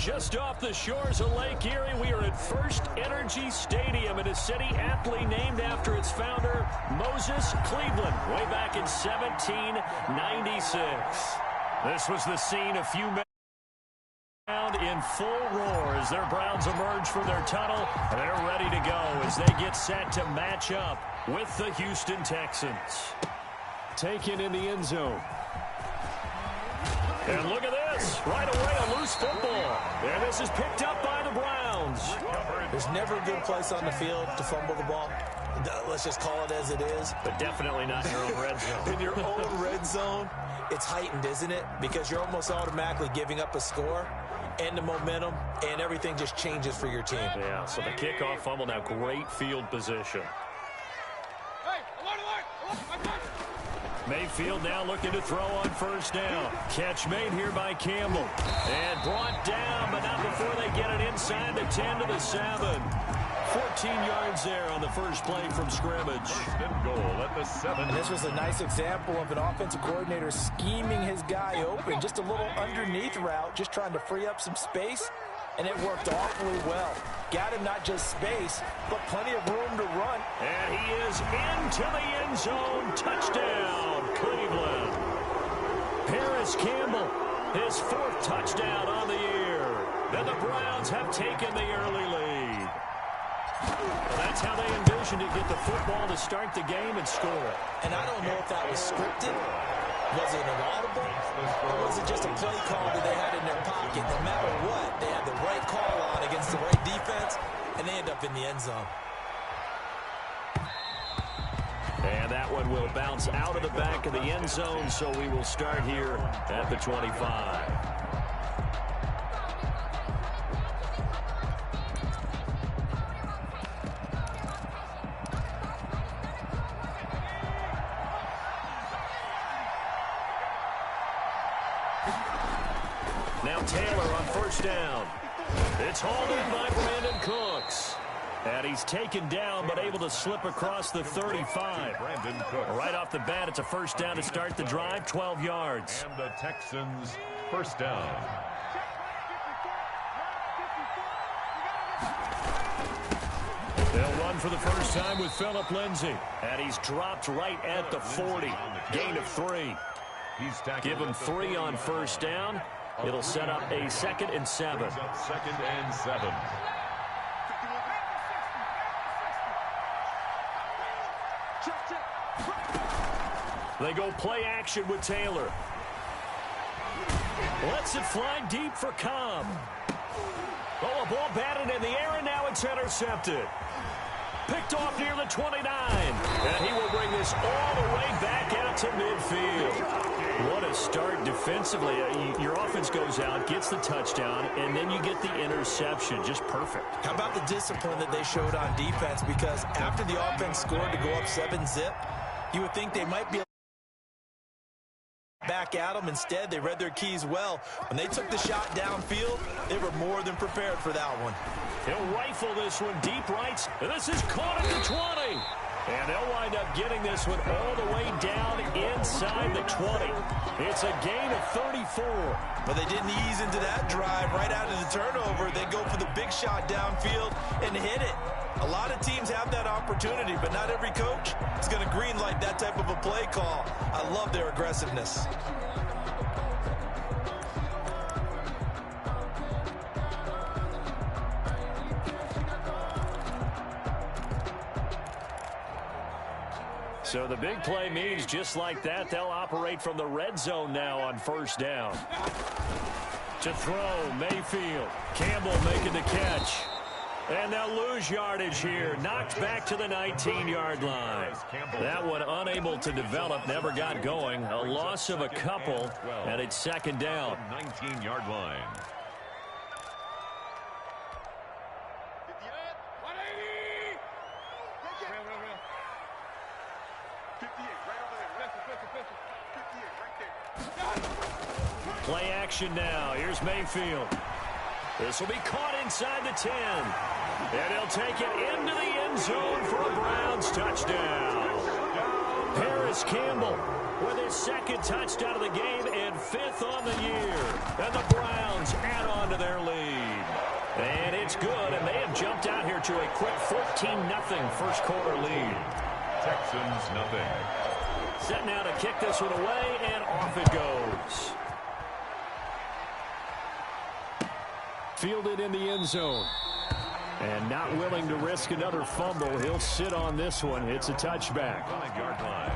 Just off the shores of Lake Erie, we are at First Energy Stadium in a city aptly named after its founder, Moses Cleveland, way back in 1796. This was the scene a few minutes in full roar as their Browns emerge from their tunnel. They're ready to go as they get set to match up with the Houston Texans. Taken in the end zone. And look at this. Right away, a loose football. And this is picked up by the Browns. There's never a good place on the field to fumble the ball. Let's just call it as it is. But definitely not in your own red zone. In your own red zone, it's heightened, isn't it? Because you're almost automatically giving up a score and the momentum, and everything just changes for your team. Yeah, so the kickoff fumble, now great field position. Mayfield now looking to throw on first down. Catch made here by Campbell. And brought down, but not before they get it inside the 10 to the 7. 14 yards there on the first play from scrimmage. First and goal at the 7. And this was a nice example of an offensive coordinator scheming his guy open. Just a little underneath route, just trying to free up some space. And it worked awfully well. Got him not just space, but plenty of room to run. And he is into the end zone. Touchdown, Cleveland. Paris Campbell, his 4th touchdown on the year. Then the Browns have taken the early lead. Well, that's how they envisioned to get the football to start the game and score. And I don't know if that was scripted. Was it an audible? Or was it just a play call that they had in their pocket? No matter what, they had the right call on against the right defense, and they end up in the end zone. And that one will bounce out of the back of the end zone, so we will start here at the 25. Now Taylor on first down. It's hauled in by Brandon Cooks. And he's taken down, but able to slip across the 35. Right off the bat, it's a first down to start the drive, 12 yards. And the Texans first down. They'll run for the first time with Phillip Lindsay. And he's dropped right at the 40. Gain of 3. Give him 3 on first down. It'll set up a 2nd and 7. 2nd and 7. They go play action with Taylor. Lets it fly deep for Cobb. Oh, a ball batted in the air, and now it's intercepted. Picked off near the 29. And he will bring this all the way back out to midfield. What a start defensively. Your offense goes out, gets the touchdown, and then you get the interception. Just perfect. How about the discipline that they showed on defense? Because after the offense scored to go up 7-zip, you would think they might be back at them. Instead, they read their keys well. When they took the shot downfield, they were more than prepared for that one. He'll rifle this one deep right. And this is caught at the 20. And they'll wind up getting this one all the way down inside the 20. It's a gain of 34. But they didn't ease into that drive right out of the turnover. They go for the big shot downfield and hit it. A lot of teams have that opportunity, but not every coach is going to greenlight that type of a play call. I love their aggressiveness. So the big play means just like that, they'll operate from the red zone now on first down. To throw, Mayfield. Campbell making the catch. And they'll lose yardage here. Knocked back to the 19-yard line. That one unable to develop, never got going. A loss of a couple, and it's 2nd down. 19-yard line. Play action now. Here's Mayfield. This will be caught inside the 10. And he'll take it into the end zone for a Browns touchdown. Paris Campbell with his second touchdown of the game and 5th on the year. And the Browns add on to their lead. And it's good, and they have jumped out here to a quick 14-0 first quarter lead. Texans nothing. Set now to kick this one away, and off it goes. Fielded in the end zone. And not willing to risk another fumble. He'll sit on this one. It's a touchback. 5-yard line.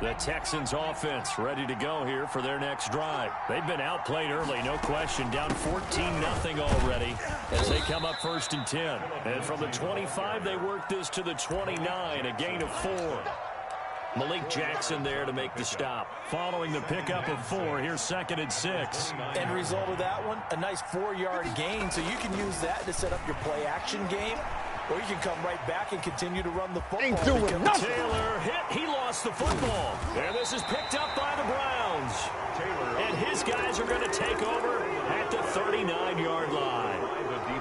The Texans offense ready to go here for their next drive. They've been outplayed early, no question. Down 14-0 already as they come up 1st and 10. And from the 25, they work this to the 29, a gain of 4. Malik Jackson there to make the stop. Following the pickup of 4, here's 2nd and 6. End result of that one, a nice 4-yard gain, so you can use that to set up your play-action game, or you can come right back and continue to run the football. Ain't doing nothing. Taylor hit. He lost the football. And this is picked up by the Browns. And his guys are going to take over at the 39-yard line.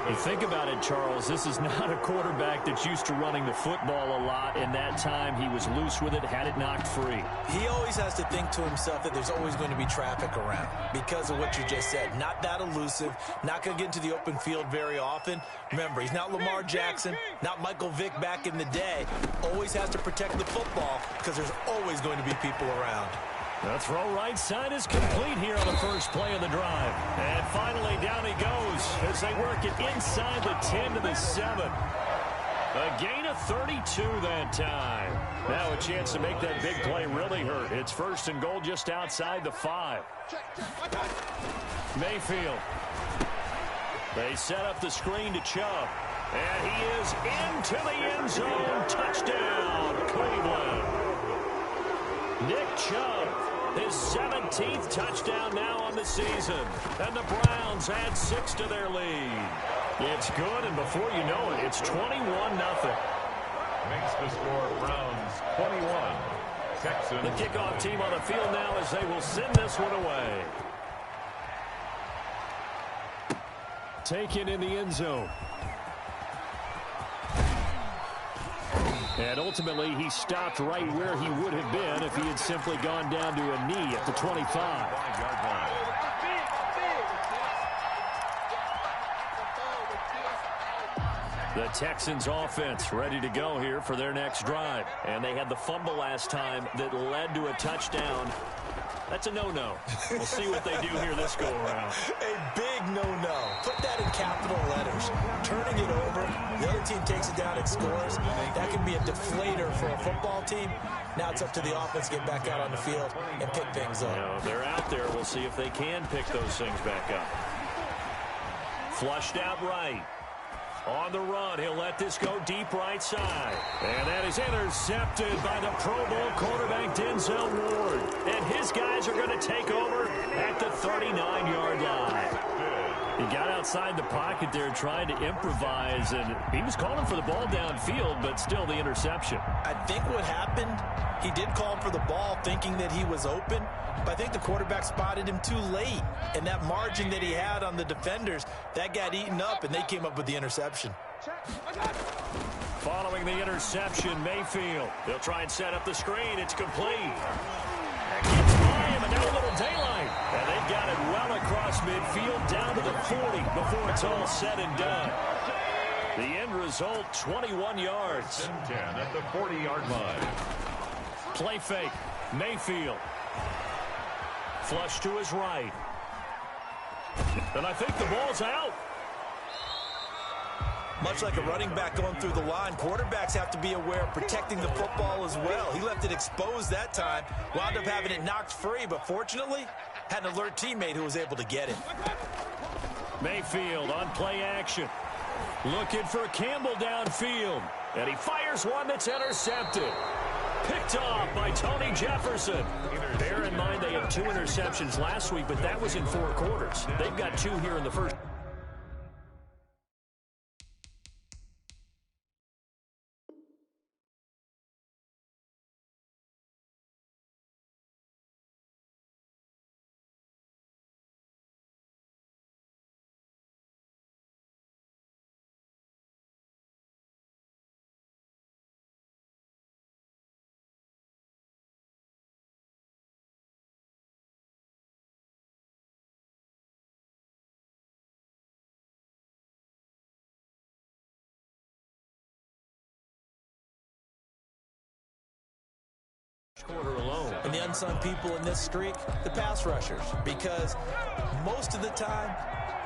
You think about it, Charles, this is not a quarterback that's used to running the football a lot, and that time he was loose with it, had it knocked free. He always has to think to himself that there's always going to be traffic around because of what you just said. Not that elusive, not going to get into the open field very often. Remember, he's not Lamar Jackson, not Michael Vick back in the day. Always has to protect the football because there's always going to be people around. The throw right side is complete here on the first play of the drive. And finally down he goes as they work it inside the 10 to the 7. A gain of 32 that time. Now a chance to make that big play really hurt. It's 1st and goal just outside the 5. Mayfield. They set up the screen to Chubb. And he is into the end zone. Touchdown, Cleveland. Nick Chubb, his 17th touchdown now on the season. And the Browns add 6 to their lead. It's good, and before you know it, it's 21-0. Makes the score Browns 21. Texans. The kickoff team on the field now as they will send this one away. Taken in the end zone. And ultimately, he stopped right where he would have been if he had simply gone down to a knee at the 25. 5-yard line. The Texans offense ready to go here for their next drive. And they had the fumble last time that led to a touchdown. That's a no-no. We'll see what they do here this go-around. A big no-no. Put that in capital letters. Turning it over, the other team takes it down and scores. That can be a deflator for a football team. Now it's up to the offense to get back out on the field and pick things up. You know, they're out there. We'll see if they can pick those things back up. Flushed out right. On the run, he'll let this go deep right side. And that is intercepted by the Pro Bowl quarterback Denzel Ward. And his guys are going to take over at the 39-yard line. He got outside the pocket there trying to improvise, and he was calling for the ball downfield, but still the interception. I think what happened, he did call for the ball thinking that he was open, but I think the quarterback spotted him too late. And that margin that he had on the defenders, that got eaten up, and they came up with the interception. Following the interception, Mayfield. They'll try and set up the screen. It's complete. That gets by him, and now a little daylight. And they've got it well across midfield, down to the 40 before it's all said and done. The end result, 21 yards. 10 at the 40-yard line. Play fake. Mayfield. Flush to his right. And I think the ball's out. Much like a running back going through the line, quarterbacks have to be aware of protecting the football as well. He left it exposed that time, wound up having it knocked free, but fortunately, had an alert teammate who was able to get it. Mayfield on play action. Looking for Campbell downfield. And he fires one that's intercepted. Picked off by Tony Jefferson. Bear in mind they had 2 interceptions last week, but that was in 4 quarters. They've got 2 here in the first. Quarter alone. And the unsung people in this streak, the pass rushers, because most of the time,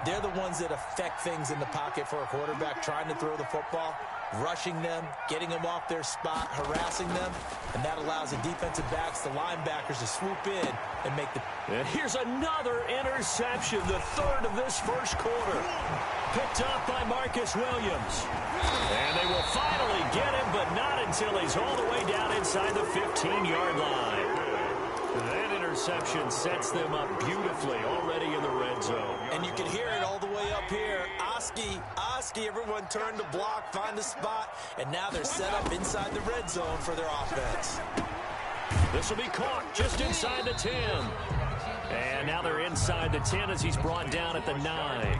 they're the ones that affect things in the pocket for a quarterback, trying to throw the football, rushing them, getting them off their spot, harassing them, and that allows the defensive backs, the linebackers to swoop in and make the... And here's another interception, the third of this first quarter. Picked up by Marcus Williams. And they will finally get him, but not until he's all the way down inside the 15-yard line. That interception sets them up beautifully already in the red zone. And you can hear it all the way up here. Oski, everyone turned to block, find a spot, and now they're set up inside the red zone for their offense. This will be caught just inside the 10. And now they're inside the 10 as he's brought down at the 9.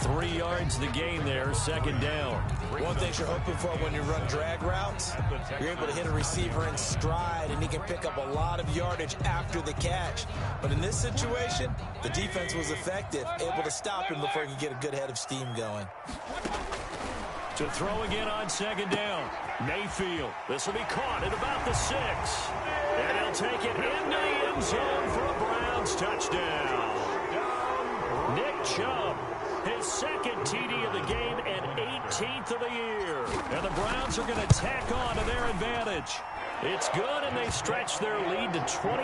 3 yards the gain there, second down. One thing you're hoping for when you run drag routes, you're able to hit a receiver in stride, and he can pick up a lot of yardage after the catch. But in this situation, the defense was effective, able to stop him before he could get a good head of steam going. To throw again on second down, Mayfield. This will be caught at about the 6. And he'll take it into the end zone for a Browns touchdown. Nick Chubb, his second TD of the game and 18th of the year. And the Browns are going to tack on to their advantage. It's good, and they stretch their lead to 28-0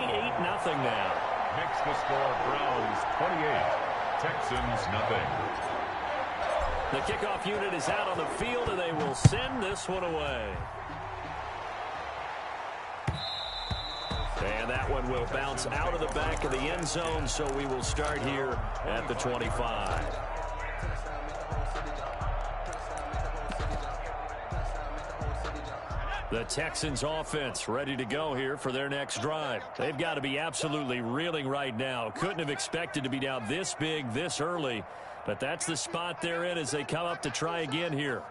now. Makes the score Browns 28, Texans nothing. The kickoff unit is out on the field, and they will send this one away. And that one will bounce out of the back of the end zone, so we will start here at the 25. The Texans offense ready to go here for their next drive. They've got to be absolutely reeling right now. Couldn't have expected to be down this big this early, but that's the spot they're in as they come up to try again here.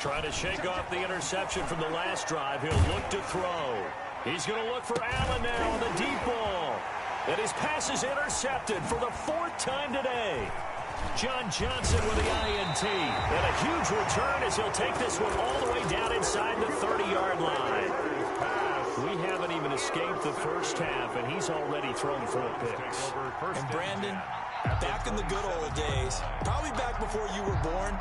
Trying to shake off the interception from the last drive. He'll look to throw. He's going to look for Allen now on the deep ball. And his pass is intercepted for the 4th time today. John Johnson with the INT. And a huge return as he'll take this one all the way down inside the 30-yard line. We haven't even escaped the first half, and he's already thrown 4 picks. And Brandon, back in the good old days, probably back before you were born,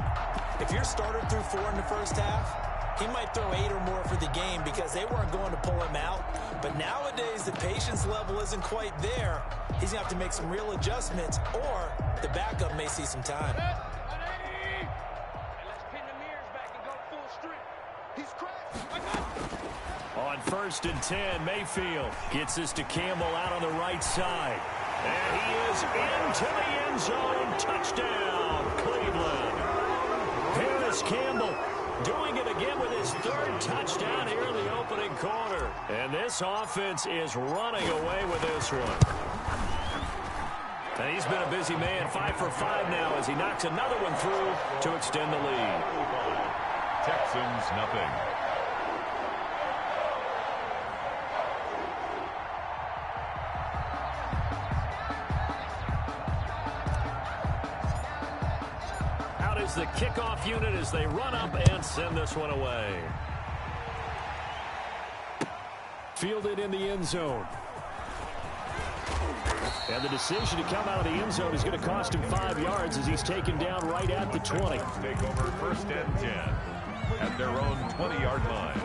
if your starter threw 4 in the first half, he might throw 8 or more for the game because they weren't going to pull him out. But nowadays, the patience level isn't quite there. He's going to have to make some real adjustments, or the backup may see some time. On 1st and 10, Mayfield gets this to Campbell out on the right side. And he is into the end zone. Touchdown, Cleveland. Paris Campbell doing it again with his 3rd touchdown here in the opening quarter. And this offense is running away with this one. And he's been a busy man, 5 for 5 now as he knocks another one through to extend the lead. Texans nothing. Out is the kickoff unit as they run up and send this one away. Fielded in the end zone. And the decision to come out of the end zone is going to cost him 5 yards as he's taken down right at the 20. Take over 1st and 10 at their own 20-yard line.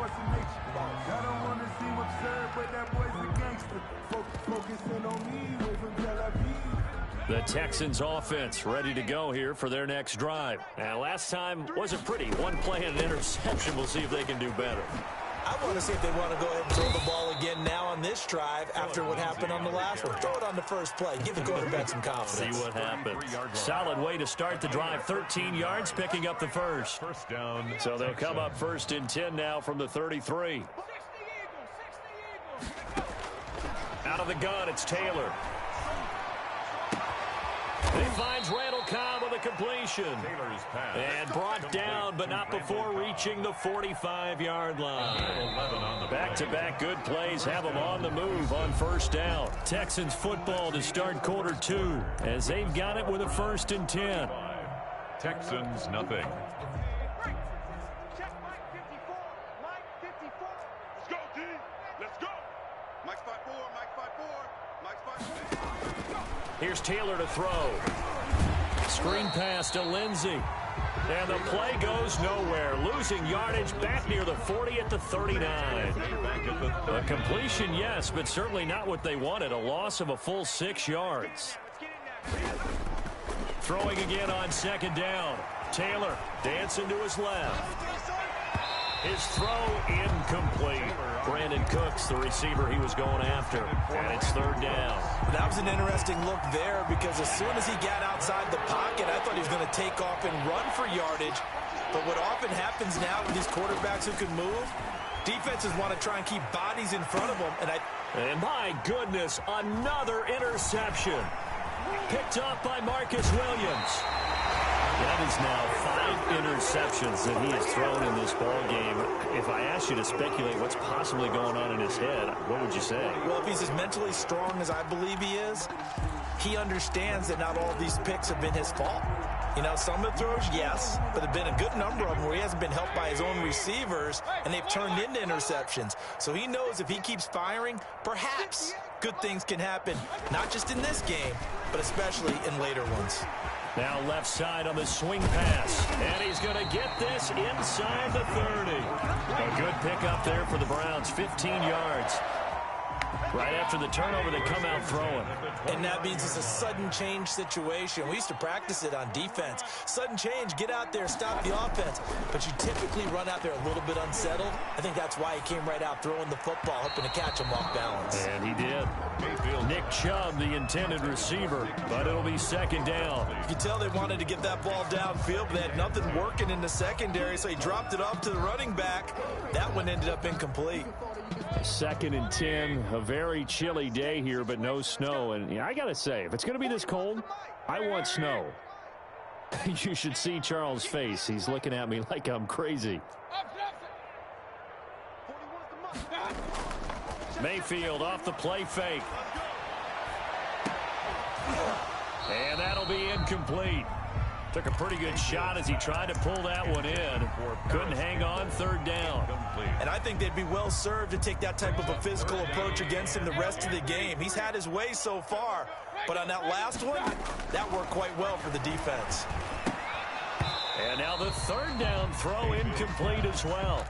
The Texans offense ready to go here for their next drive. And last time wasn't pretty. One play and an interception. We'll see if they can do better. I want to see if they want to go ahead and throw the ball again now on this drive after what happened on the last one. Throw it on the first play. Give the quarterback some confidence. See what happens. Solid way to start the drive. 13 yards, picking up the first. First down. So they'll come up 1st and 10 now from the 33. Out of the gun, it's Taylor. He finds Randall Cobb with a completion. Taylor's pass. And brought down, but not before reaching the 45-yard line. Back-to-back good plays have them on the move on 1st down. Texans football to start quarter 2 as they've got it with a 1st and 10. Texans nothing. Check Mike 54. Mike 54. Let's go, D. Here's Taylor to throw. Screen pass to Lindsey. And the play goes nowhere. Losing yardage back near the 40 at the 39. A completion, yes, but certainly not what they wanted. A loss of a full 6 yards. Throwing again on second down. Taylor dancing to his left. His throw incomplete. Brandon Cooks, the receiver he was going after. And it's third down. That was an interesting look there because as soon as he got outside the pocket, I thought he was going to take off and run for yardage. But what often happens now with these quarterbacks who can move, defenses want to try and keep bodies in front of them. And my goodness, another interception. Picked up by Marcus Williams. That is now 5 interceptions that he has thrown in this ball game. If I asked you to speculate what's possibly going on in his head, what would you say? Well, if he's as mentally strong as I believe he is, he understands that not all of these picks have been his fault. You know, some of the throws, yes, but there have been a good number of them where he hasn't been helped by his own receivers, and they've turned into interceptions. So he knows if he keeps firing, perhaps good things can happen, not just in this game, but especially in later ones. Now left side on the swing pass. And he's going to get this inside the 30. A good pickup there for the Browns. 15 yards. Right after the turnover, they come out throwing. And that means it's a sudden change situation. We used to practice it on defense. Sudden change, get out there, stop the offense. But you typically run out there a little bit unsettled. I think that's why he came right out throwing the football, hoping to catch him off balance. And he did. Nick Chubb, the intended receiver, but it'll be second down. You can tell they wanted to get that ball downfield, but they had nothing working in the secondary, so he dropped it off to the running back. That one ended up incomplete. 2nd and 10, a very chilly day here, but no snow. And I got to say, if it's going to be this cold, I want snow. You should see Charles' face. He's looking at me like I'm crazy. Mayfield off the play fake. And that'll be incomplete. Took a pretty good shot as he tried to pull that one in. Couldn't hang on, third down. And I think they'd be well served to take that type of a physical approach against him the rest of the game. He's had his way so far, but on that last one, that worked quite well for the defense. And now the third down throw incomplete as well.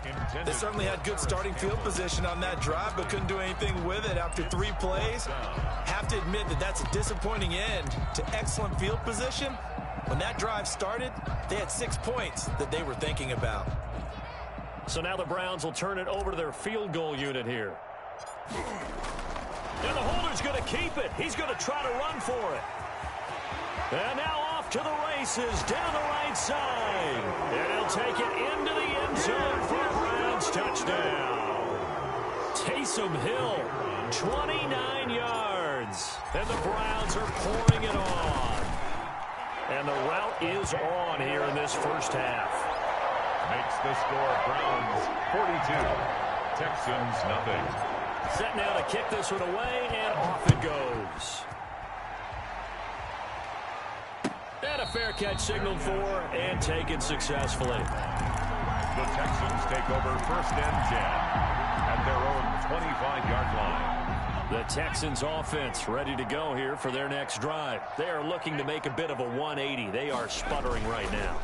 They certainly had good starting field position on that drive, but couldn't do anything with it after 3 plays. Have to admit that that's a disappointing end to excellent field position. When that drive started, they had 6 points that they were thinking about. So now the Browns will turn it over to their field goal unit here. And the holder's going to keep it. He's going to try to run for it. And now off to the races down the right side. And he'll take it into the end zone for a Browns touchdown. Taysom Hill, 29 yards. And the Browns are pouring it on. And the route is on here in this first half. Makes the score Browns 42, Texans nothing. Set now to kick this one away, and off it goes. And a fair catch signaled for and taken successfully. The Texans take over 1st and 10 at their own 25-yard line. The Texans offense ready to go here for their next drive. They are looking to make a bit of a 180. They are sputtering right now.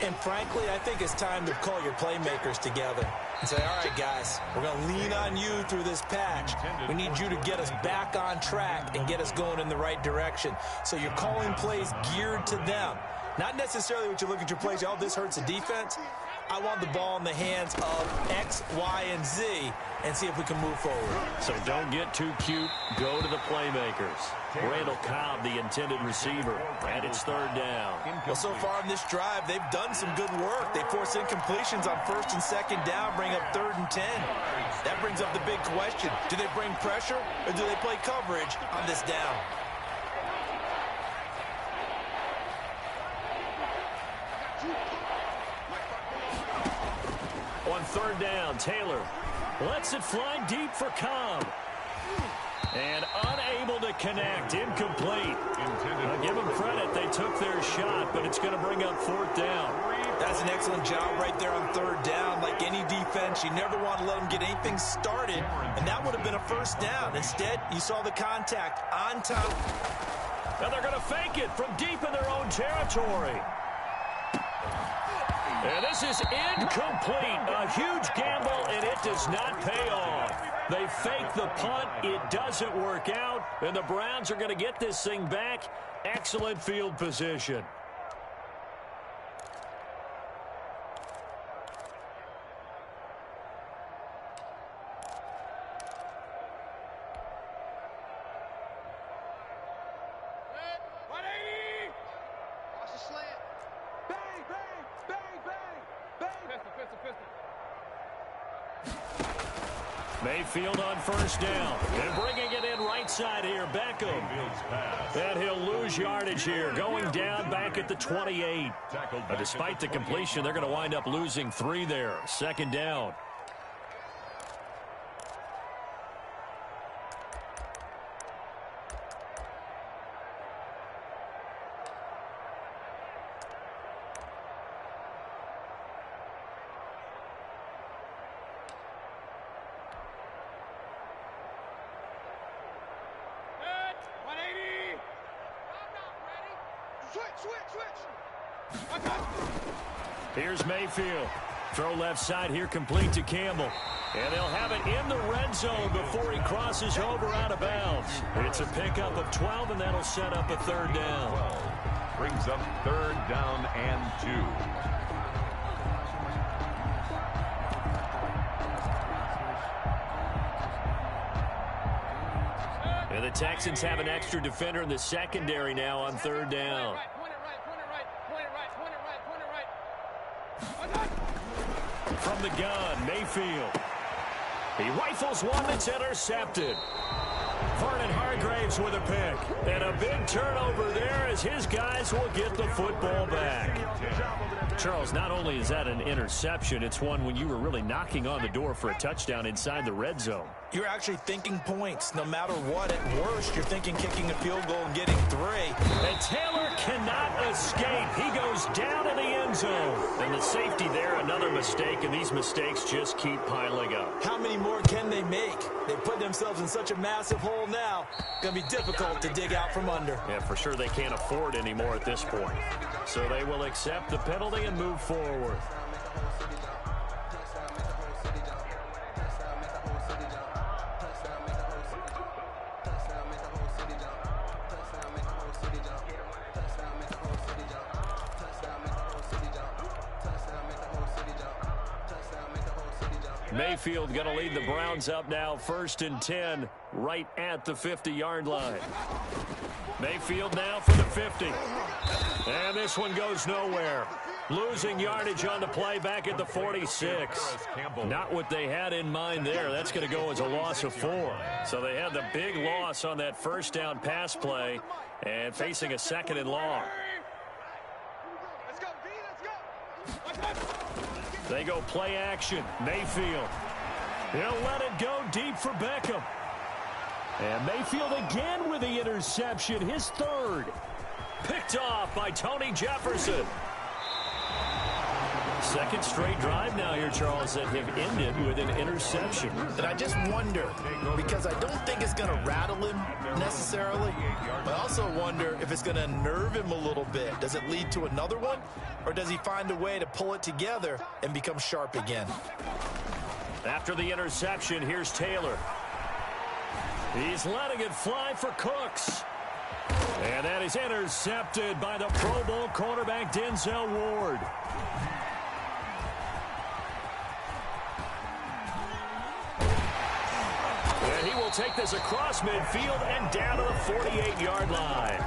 And frankly, I think it's time to call your playmakers together and say, all right, guys, we're going to lean on you through this patch. We need you to get us back on track and get us going in the right direction. So you're calling plays geared to them. Not necessarily what you look at your plays, oh, this hurts the defense. I want the ball in the hands of X, Y, and Z and see if we can move forward. So don't get too cute. Go to the playmakers. Randall Cobb, the intended receiver, and it's third down. Well, so far in this drive, they've done some good work. They force incompletions on 1st and 2nd down, bring up 3rd and 10. That brings up the big question. Do they bring pressure or do they play coverage on this down? On 3rd down, Taylor lets it fly deep for Cobb. And unable to connect, incomplete. I'll give them credit, they took their shot, but it's going to bring up 4th down. That's an excellent job right there on 3rd down. Like any defense, you never want to let them get anything started, and that would have been a 1st down. Instead, you saw the contact on top. And they're going to fake it from deep in their own territory. And this is incomplete. A huge gamble, and it does not pay off. They fake the punt. It doesn't work out, and the Browns are going to get this thing back. Excellent field position. Mayfield on first down. And bringing it in right side here, Beckham. And he'll lose yardage here, going down back at the 28. But despite the completion, they're going to wind up losing 3 there. Second down. Here's Mayfield. Throw left side here, complete to Campbell. And they'll have it in the red zone before he crosses over out of bounds. It's a pickup of 12, and that'll set up a third down. Brings up third down and 2. And the Texans have an extra defender in the secondary now on third down. From the gun, Mayfield. He rifles one that's intercepted. Vernon Hargraves with a pick. And a big turnover there as his guys will get the football back. Charles, not only is that an interception, it's one when you were really knocking on the door for a touchdown inside the red zone. You're actually thinking points. No matter what, at worst, you're thinking kicking a field goal and getting 3. And Taylor cannot escape. He goes down in the end zone. And the safety there, another mistake, and these mistakes just keep piling up. How many more can they make? They put themselves in such a massive hole now. Going to be difficult to dig out from under. Yeah, for sure they can't afford any more at this point. So they will accept the penalty and move forward. Mayfield going to lead the Browns up now, 1st and 10, right at the 50-yard line. Mayfield now for the 50. And this one goes nowhere. Losing yardage on the play back at the 46. Not what they had in mind there. That's going to go as a loss of 4. So they had the big loss on that first down pass play and facing a 2nd and long. They go play action. Mayfield. He'll let it go deep for Beckham. And Mayfield again with the interception, his 3rd. Picked off by Tony Jefferson. 2nd straight drive now here, Charles, that have ended with an interception. And I just wonder, because I don't think it's going to rattle him necessarily. I also wonder if it's going to nerve him a little bit. Does it lead to another one? Or does he find a way to pull it together and become sharp again? After the interception, here's Taylor. He's letting it fly for Cooks. And that is intercepted by the Pro Bowl cornerback Denzel Ward. And he will take this across midfield and down to the 48-yard line.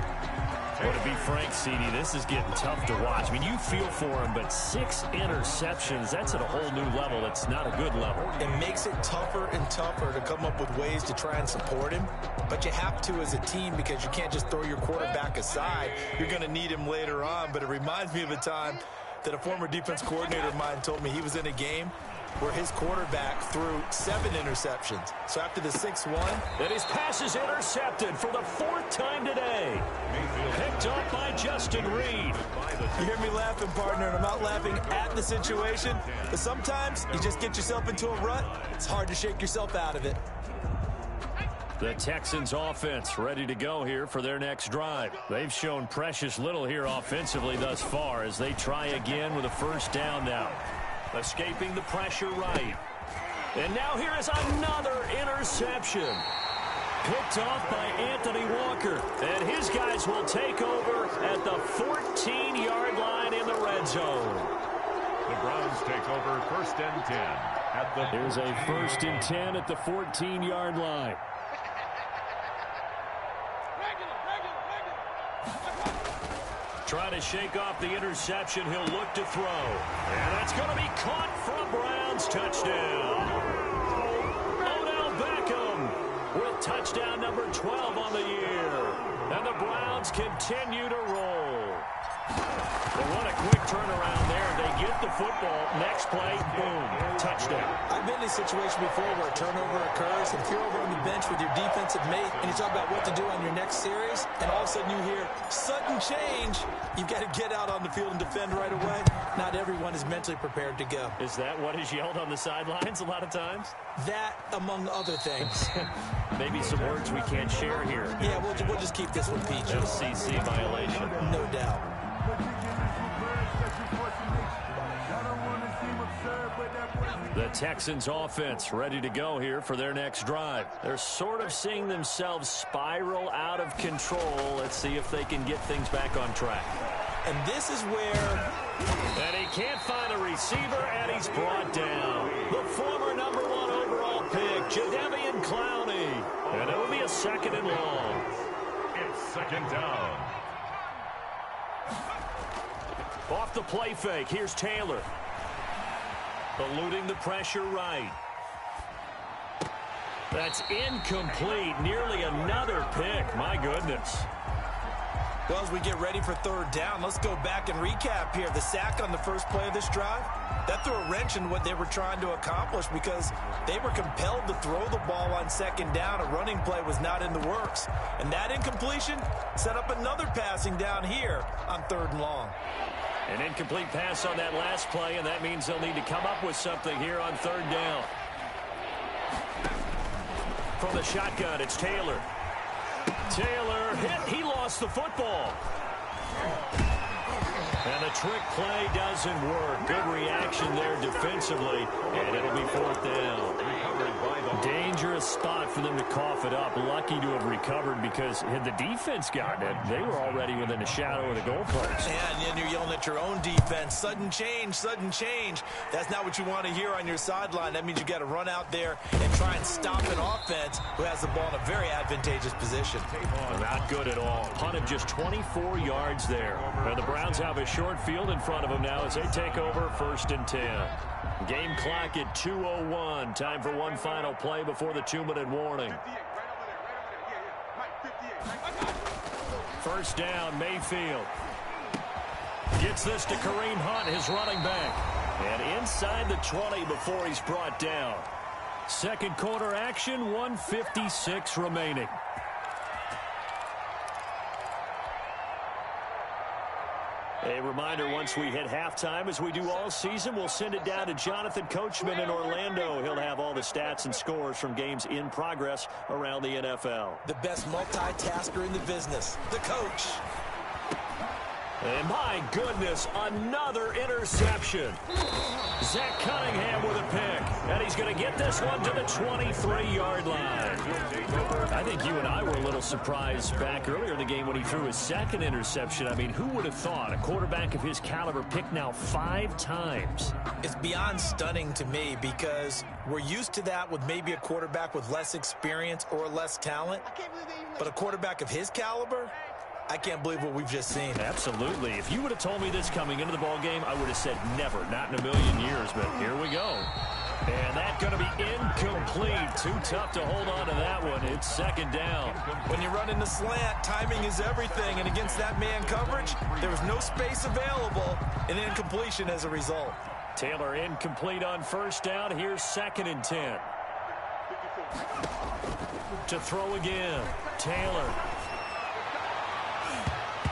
Well, to be frank, CD, this is getting tough to watch. I mean, you feel for him, but 6 interceptions, that's at a whole new level. It's not a good level. It makes it tougher and tougher to come up with ways to try and support him. But you have to as a team because you can't just throw your quarterback aside. You're going to need him later on. But it reminds me of a time that a former defense coordinator of mine told me he was in a game where his quarterback threw 7 interceptions. So after the 6th one, and his pass is intercepted for the 4th time today. Picked up by Justin Reed. You hear me laughing, partner, and I'm not laughing at the situation. But sometimes you just get yourself into a rut. It's hard to shake yourself out of it. The Texans offense ready to go here for their next drive. They've shown precious little here offensively thus far as they try again with a first down now. Escaping the pressure right. And now here is another interception. Picked off by Anthony Walker. And his guys will take over at the 14-yard line in the red zone. The Browns take over first and 10. Here's a first and 10 at the 14-yard line. Trying to shake off the interception. He'll look to throw. And that's going to be caught for a Browns touchdown. Odell Beckham with touchdown number 12 on the year. And the Browns continue to roll. Well, what a quick turnaround there. They get the football. Next play, boom, touchdown. I've been in a situation before where a turnover occurs, and if you're over on the bench with your defensive mate and you talk about what to do on your next series, and all of a sudden you hear sudden change, you've got to get out on the field and defend right away. Not everyone is mentally prepared to go. Is that what is yelled on the sidelines a lot of times? That, among other things. Maybe some words we can't share here. Yeah, we'll just keep this one PG. FCC violation. No doubt. The Texans offense ready to go here for their next drive. They're sort of seeing themselves spiral out of control. Let's see if they can get things back on track. And this is where... And he can't find a receiver, and he's brought down. The former number 1 overall pick, Jadeveon Clowney. And it'll be a second and long. It's second down. Off the play fake, here's Taylor. Eluding the pressure right. That's incomplete. Nearly another pick. My goodness. Well, as we get ready for third down, let's go back and recap here. The sack on the first play of this drive, that threw a wrench in what they were trying to accomplish because they were compelled to throw the ball on second down. A running play was not in the works. And that incompletion set up another passing down here on third and long. An incomplete pass on that last play, and that means they'll need to come up with something here on third down. From the shotgun, it's Taylor. Taylor hit. He lost the football. And the trick play doesn't work. Good reaction there defensively, and it'll be fourth down. Dangerous spot for them to cough it up. Lucky to have recovered because had the defense gotten it, they were already within a shadow of the goalpost. Yeah, and then you're yelling at your own defense. Sudden change, sudden change. That's not what you want to hear on your sideline. That means you got to run out there and try and stop an offense who has the ball in a very advantageous position. Not good at all. Punted just 24 yards there. And the Browns have a short field in front of them now as they take over first and 10. Game clock at 2:01. Time for one final play before the 2-minute warning. First down, Mayfield. Gets this to Kareem Hunt, his running back. And inside the 20 before he's brought down. Second quarter action, 1:56 remaining. A reminder, once we hit halftime, as we do all season, we'll send it down to Jonathan Coachman in Orlando. He'll have all the stats and scores from games in progress around the NFL. The best multitasker in the business, the coach. And my goodness, another interception. Zach Cunningham with a pick. And he's going to get this one to the 23-yard line. I think you and I were a little surprised back earlier in the game when he threw his second interception. I mean, who would have thought a quarterback of his caliber picked now 5 times? It's beyond stunning to me because we're used to that with maybe a quarterback with less experience or less talent. But a quarterback of his caliber, I can't believe what we've just seen. Absolutely. If you would have told me this coming into the ball game, I would have said never, not in a million years. But here we go. And that's going to be incomplete. Too tough to hold on to that one. It's second down. When you run in the slant, timing is everything. And against that man coverage, there was no space available. An incompletion as a result. Taylor incomplete on first down. Here's second and 10. To throw again. Taylor.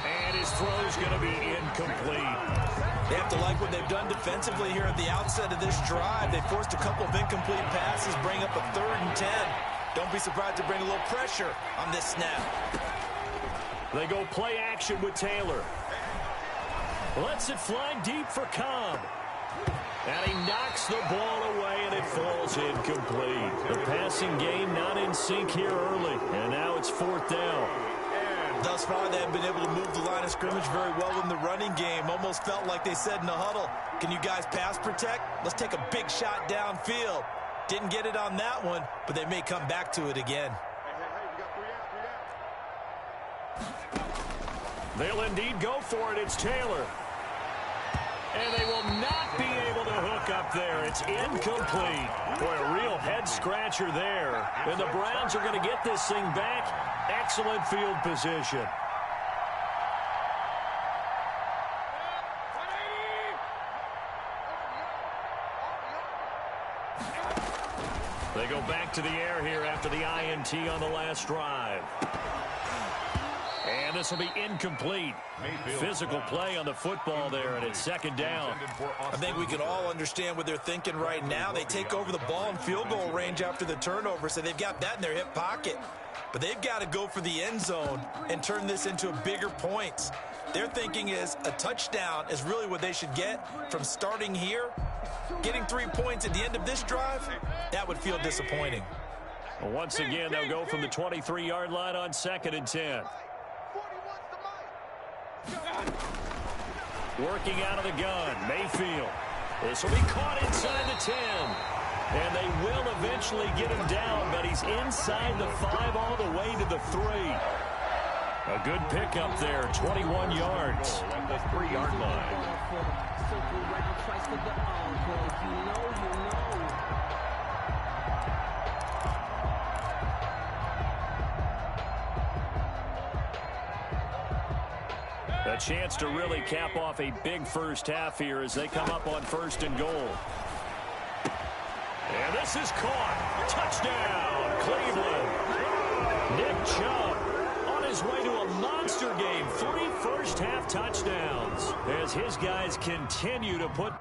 And his throw's going to be incomplete. They have to like what they've done defensively here at the outset of this drive. They forced a couple of incomplete passes, bring up a 3rd and 10. Don't be surprised to bring a little pressure on this snap. They go play action with Taylor. Lets it fly deep for Cobb. And he knocks the ball away, and it falls incomplete. The passing game not in sync here early, and now it's 4th down. Thus far, they have been able to move the line of scrimmage very well in the running game. Almost felt like they said in the huddle, can you guys pass protect? Let's take a big shot downfield. Didn't get it on that one, but they may come back to it again. They'll indeed go for it. It's Taylor. And they will not be able to hook up there. It's incomplete. Boy, a real head-scratcher there. And the Browns are going to get this thing back. Excellent field position. They go back to the air here after the INT on the last drive. And this will be incomplete. Physical play on the football there, and it's 2nd down. I think we can all understand what they're thinking right now. They take over the ball in field goal range after the turnover, so they've got that in their hip pocket. But they've got to go for the end zone and turn this into a bigger points. Their thinking is a touchdown is really what they should get from starting here. Getting 3 points at the end of this drive, that would feel disappointing. Well, once again, they'll go from the 23-yard line on 2nd and 10. Working out of the gun, Mayfield. This will be caught inside the 10. And they will eventually get him down, but he's inside the 5 all the way to the 3. A good pickup there, 21 yards. At the 3-yard line. A chance to really cap off a big first half here as they come up on 1st and goal. And this is caught. Touchdown, Cleveland. Nick Chubb on his way to a monster game. 3 first-half touchdowns as his guys continue to put